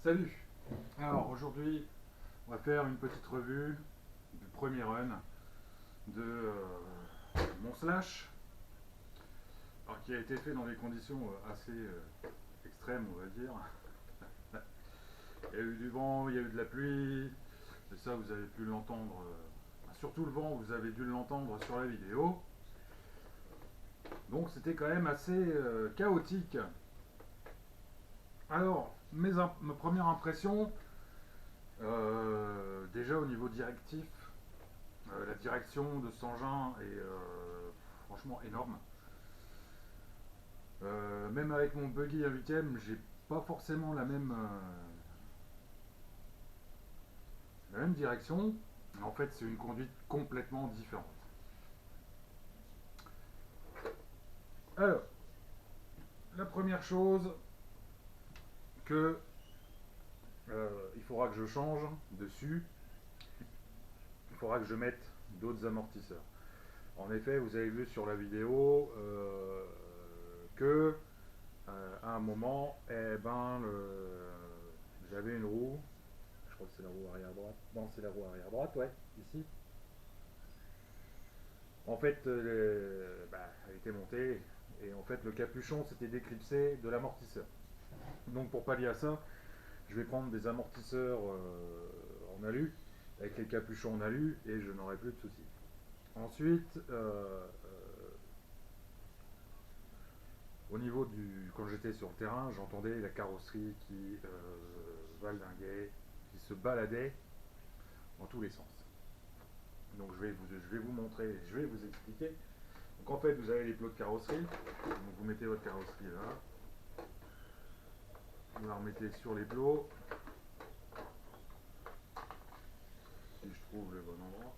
Salut. Alors aujourd'hui, on va faire une petite revue du premier run de mon slash, alors qui a été fait dans des conditions assez extrêmes, on va dire. Il y a eu du vent, il y a eu de la pluie, et ça vous avez pu l'entendre, surtout le vent, vous avez dû l'entendre sur la vidéo. Donc c'était quand même assez chaotique. Alors, ma première impression, déjà au niveau directif, la direction de cet engin est franchement énorme. Même avec mon buggy à 8ème, j'ai pas forcément la même direction. En fait, c'est une conduite complètement différente. Alors, la première chose que il faudra que je change dessus, il faudra que je mette d'autres amortisseurs. En effet, vous avez vu sur la vidéo que à un moment, j'avais une roue. Je crois que c'est la roue arrière droite. Non, c'est la roue arrière droite, ouais, ici. En fait, elle était montée et en fait le capuchon s'était déclipsé de l'amortisseur. Donc pour pallier à ça, je vais prendre des amortisseurs en alu avec les capuchons en alu et je n'aurai plus de soucis. Ensuite, au niveau du, quand j'étais sur le terrain, j'entendais la carrosserie qui valdinguait, qui se baladait dans tous les sens. Donc je vais vous montrer, je vais vous expliquer. Donc en fait, vous avez les plots de carrosserie. Donc vous mettez votre carrosserie là. Vous la remettez sur les plots. Si je trouve le bon endroit.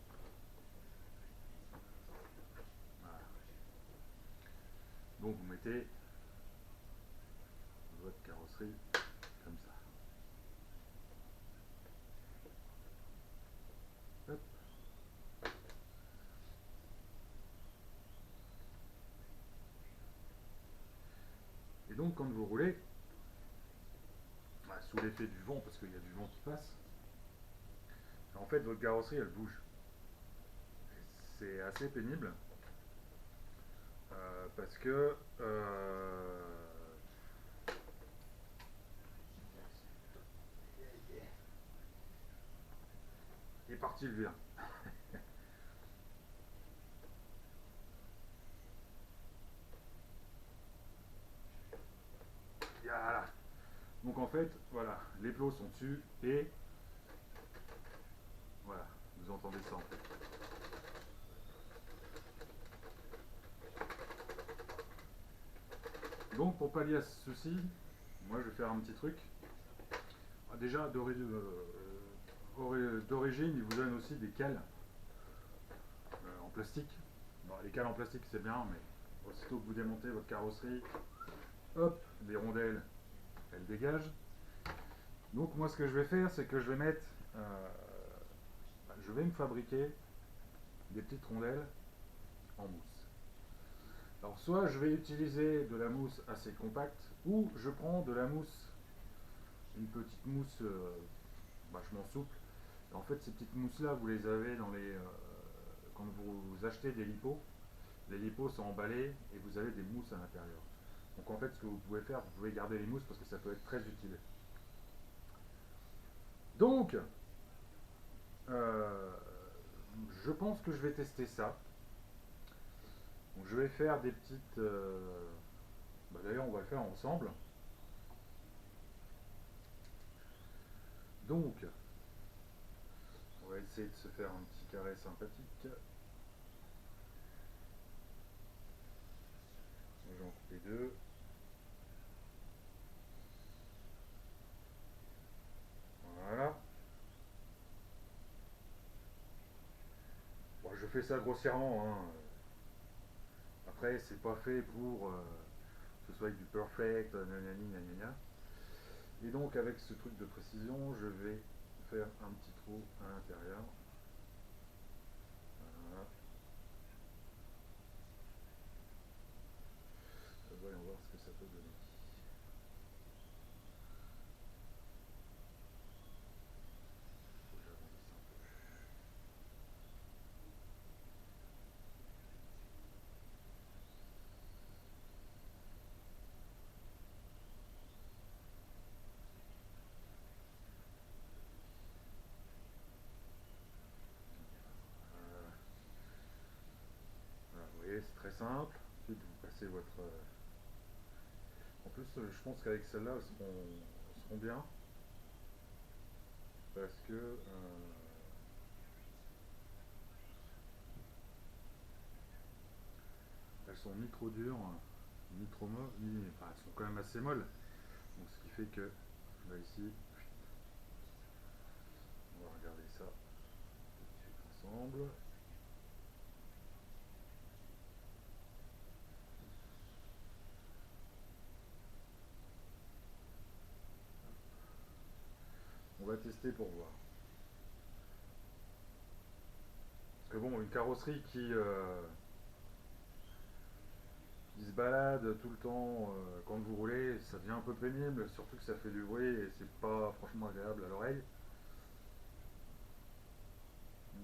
Voilà. Donc vous mettez votre carrosserie comme ça. Hop. Et donc quand vous roulez, sous l'effet du vent, parce qu'il y a du vent qui passe, en fait votre carrosserie elle bouge. C'est assez pénible parce que il est parti le vire. Voilà. Donc en fait, voilà, les plots sont dessus et voilà, vous entendez ça en fait. Donc pour pallier à ceci, moi je vais faire un petit truc. Déjà d'origine, ils vous donnent aussi des cales en plastique. Bon, les cales en plastique c'est bien, mais aussitôt que vous démontez votre carrosserie, hop, les rondelles, elles dégagent. Donc moi ce que je vais faire, c'est que je vais mettre, je vais me fabriquer des petites rondelles en mousse. Alors soit je vais utiliser de la mousse assez compacte, ou je prends de la mousse, une petite mousse vachement souple. Et en fait ces petites mousses là, vous les avez dans les... quand vous achetez des lipos, les lipos sont emballés et vous avez des mousses à l'intérieur. Donc en fait ce que vous pouvez faire, vous pouvez garder les mousses parce que ça peut être très utile. Donc, euh, je pense que je vais tester ça. Donc, je vais faire des petites... d'ailleurs, on va le faire ensemble. Donc, on va essayer de se faire un petit carré sympathique. J'en coupe les deux. Voilà. Bon, je fais ça grossièrement. Hein. Après, c'est pas fait pour que ce soit avec du perfect, nanani, nanana. Et donc, avec ce truc de précision, je vais faire un petit trou à l'intérieur. Voilà. Voyons voir ce que ça peut donner. plus, je pense qu'avec celle-là, elles seront bien. Parce que elles sont ni trop dures, ni trop molles, enfin, elles sont quand même assez molles. Donc ce qui fait que là ici, on va regarder ça tout de suite ensemble. On va tester pour voir. Parce que bon, une carrosserie qui se balade tout le temps quand vous roulez, ça devient un peu pénible, surtout que ça fait du bruit et c'est pas franchement agréable à l'oreille.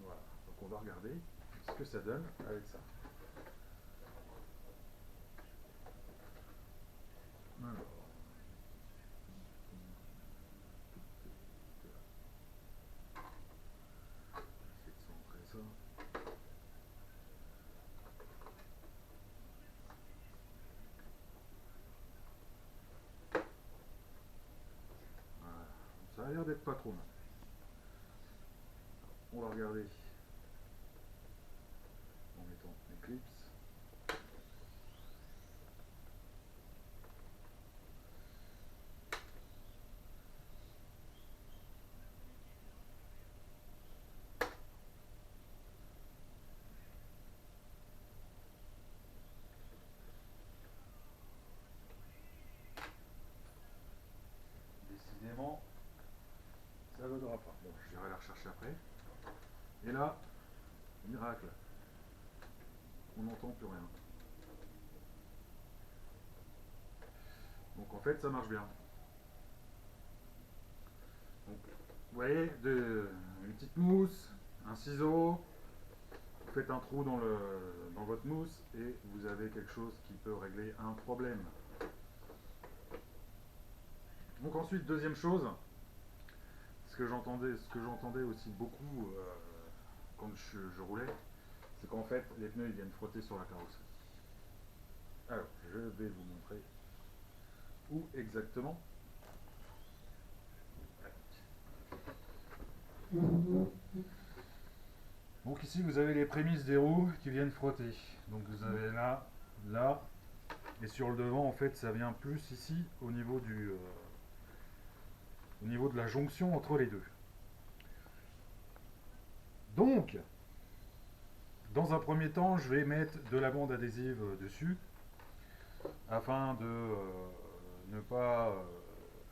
Voilà, donc on va regarder ce que ça donne avec ça. Alors, essayer de centrer ça. Voilà. Ça a l'air d'être pas trop mal. On va regarder en mettant Eclipse. Décidément, ça ne vaudra pas. Bon, je vais la rechercher après. Et là, miracle, on n'entend plus rien. Donc en fait, ça marche bien. Donc, vous voyez, une petite mousse, un ciseau, vous faites un trou dans votre mousse et vous avez quelque chose qui peut régler un problème. Donc ensuite, deuxième chose, ce que j'entendais aussi beaucoup quand je roulais, c'est qu'en fait, les pneus ils viennent frotter sur la carrosserie. Alors, je vais vous montrer où exactement. Donc ici, vous avez les prémices des roues qui viennent frotter. Donc vous avez là, là, et sur le devant, en fait, ça vient plus ici au niveau au niveau de la jonction entre les deux. Donc, dans un premier temps, je vais mettre de la bande adhésive dessus afin de ne pas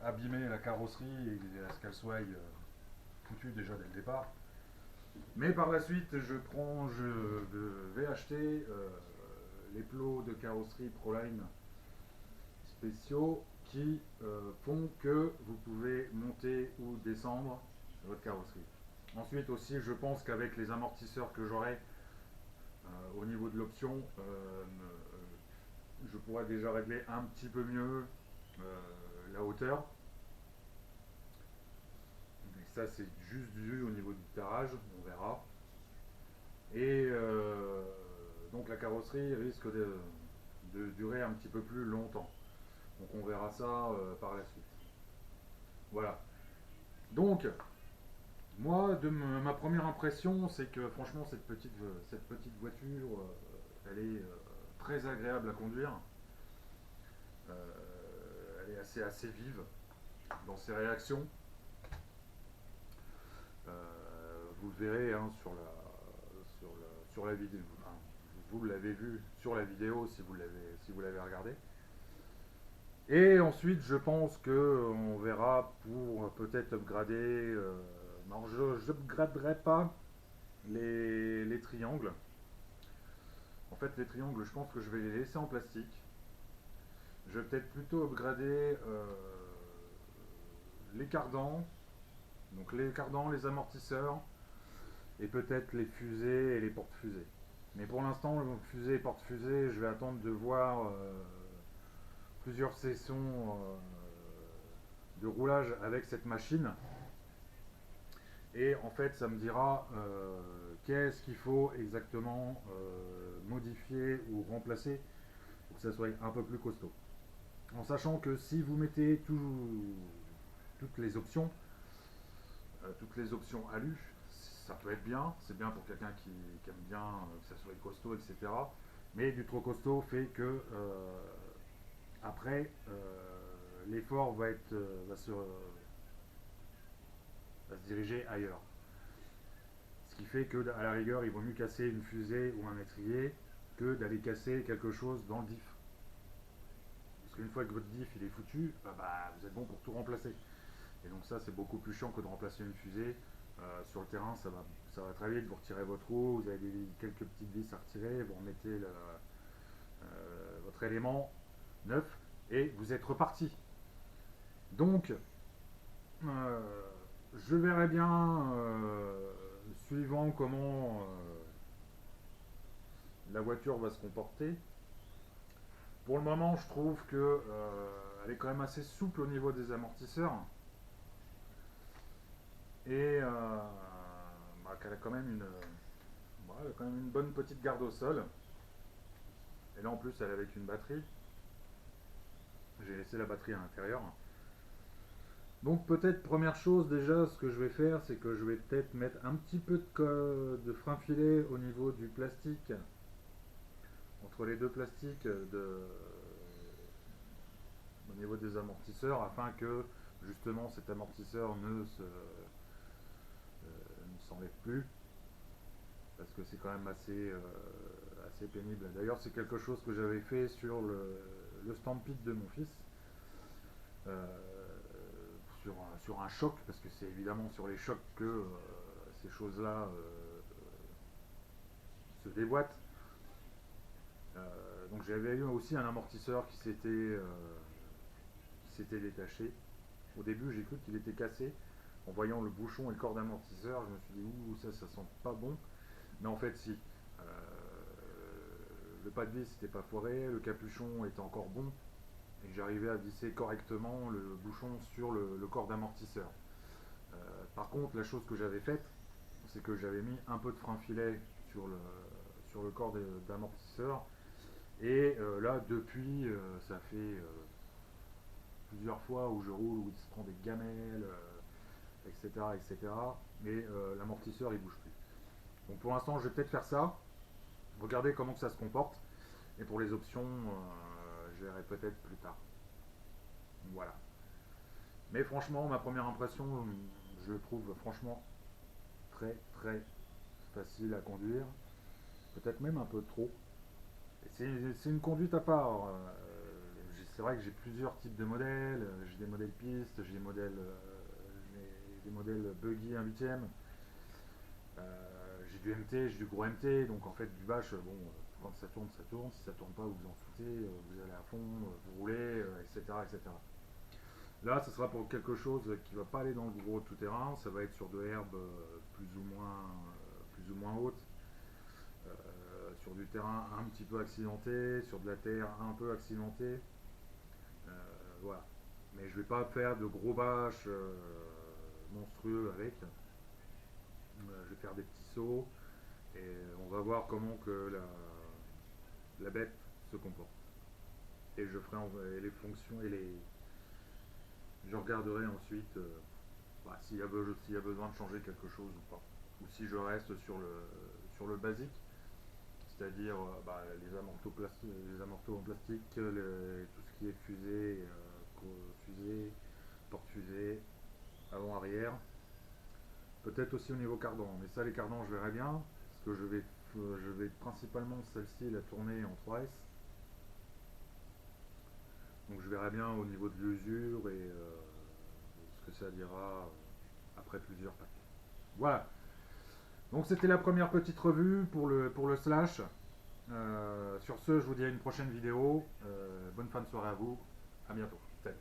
abîmer la carrosserie et à ce qu'elle soit foutue déjà dès le départ. Mais par la suite, je vais acheter les plots de carrosserie Proline spéciaux qui font que vous pouvez monter ou descendre votre carrosserie. Ensuite aussi, je pense qu'avec les amortisseurs que j'aurai au niveau de l'option, je pourrais déjà régler un petit peu mieux la hauteur. Mais ça, c'est juste dû au niveau du terrage, on verra. Et donc la carrosserie risque de durer un petit peu plus longtemps. Donc on verra ça par la suite. Voilà. Donc, moi, ma première impression, c'est que franchement, cette petite voiture, elle est très agréable à conduire. Elle est assez vive dans ses réactions. Vous le verrez hein, sur la vidéo. Enfin, vous l'avez vu sur la vidéo si vous l'avez regardé. Et ensuite, je pense que on verra pour peut-être upgrader. Non, je n'upgraderai pas les triangles. En fait, les triangles, je pense que je vais les laisser en plastique. Je vais peut-être plutôt upgrader les cardans. Donc les cardans, les amortisseurs et peut-être les fusées et les porte-fusées. Mais pour l'instant, fusée et porte-fusée, je vais attendre de voir plusieurs sessions de roulage avec cette machine. Et en fait, ça me dira qu'est-ce qu'il faut exactement modifier ou remplacer pour que ça soit un peu plus costaud. En sachant que si vous mettez toutes les options alu, ça peut être bien, c'est bien pour quelqu'un qui aime bien que ça soit costaud, etc. Mais du trop costaud fait que après l'effort va se diriger ailleurs. Ce qui fait que à la rigueur, il vaut mieux casser une fusée ou un étrier que d'aller casser quelque chose dans le diff. Parce qu'une fois que votre diff il est foutu, vous êtes bon pour tout remplacer. Et donc ça, c'est beaucoup plus chiant que de remplacer une fusée. Sur le terrain, ça va très vite. Vous retirez votre roue, vous avez quelques petites vis à retirer, vous remettez votre élément neuf et vous êtes reparti. Donc, euh, je verrai bien, suivant comment la voiture va se comporter. Pour le moment, je trouve que elle est quand même assez souple au niveau des amortisseurs et qu'elle a quand même elle a quand même une bonne petite garde au sol. Et là, en plus, elle est avec une batterie. J'ai laissé la batterie à l'intérieur. Donc peut-être première chose déjà, ce que je vais faire, c'est que je vais peut-être mettre un petit peu de frein filet au niveau du plastique, entre les deux plastiques au niveau des amortisseurs, afin que justement cet amortisseur ne s'enlève plus, parce que c'est quand même assez pénible. D'ailleurs, c'est quelque chose que j'avais fait sur le Stampede de mon fils. Euh, sur un choc, parce que c'est évidemment sur les chocs que ces choses-là se déboîtent. Donc j'avais eu aussi un amortisseur qui s'était détaché. Au début, j'ai cru qu'il était cassé. En voyant le bouchon et le corps d'amortisseur, je me suis dit, ouh, ça sent pas bon. Mais en fait, si. Le pas de vis n'était pas foiré, le capuchon était encore bon, et j'arrivais à visser correctement le bouchon sur le corps d'amortisseur. Par contre, la chose que j'avais faite, c'est que j'avais mis un peu de frein filet sur le corps d'amortisseur. Et là, depuis, ça fait plusieurs fois où je roule, où il se prend des gamelles, etc., etc. Mais l'amortisseur, il bouge plus. Donc pour l'instant, je vais peut-être faire ça. Regardez comment que ça se comporte. Et pour les options, je verrai peut-être plus tard. Voilà. Mais franchement, ma première impression, je le trouve franchement très très facile à conduire. Peut-être même un peu trop. C'est une conduite à part. C'est vrai que j'ai plusieurs types de modèles. J'ai des modèles pistes, j'ai des modèles buggy 1/8. J'ai du MT, j'ai du gros MT. Donc en fait, du vache, bon, quand ça tourne, ça tourne. Si ça tourne pas, vous vous en foutez. Vous allez à fond, vous roulez, etc., etc. Là, ce sera pour quelque chose qui va pas aller dans le gros tout-terrain. Ça va être sur de l'herbe plus ou moins haute. Sur du terrain un petit peu accidenté, sur de la terre un peu accidentée. Voilà. Mais je vais pas faire de gros bâches monstrueux avec. Je vais faire des petits sauts et on va voir comment que la bête se comporte. Et je ferai les fonctions et je regarderai ensuite s'il y a besoin de changer quelque chose ou pas. Ou si je reste sur le basique, c'est-à-dire les amortos en plastique, tout ce qui est fusée, porte-fusée, avant-arrière. Peut-être aussi au niveau cardan, mais ça les cardans je verrai bien, parce que je vais principalement celle-ci la tourner en 3S. Donc je verrai bien au niveau de l'usure et ce que ça dira après plusieurs packs. Voilà, donc c'était la première petite revue pour le slash. Sur ce, je vous dis à une prochaine vidéo. Bonne fin de soirée à vous. À bientôt. Salut.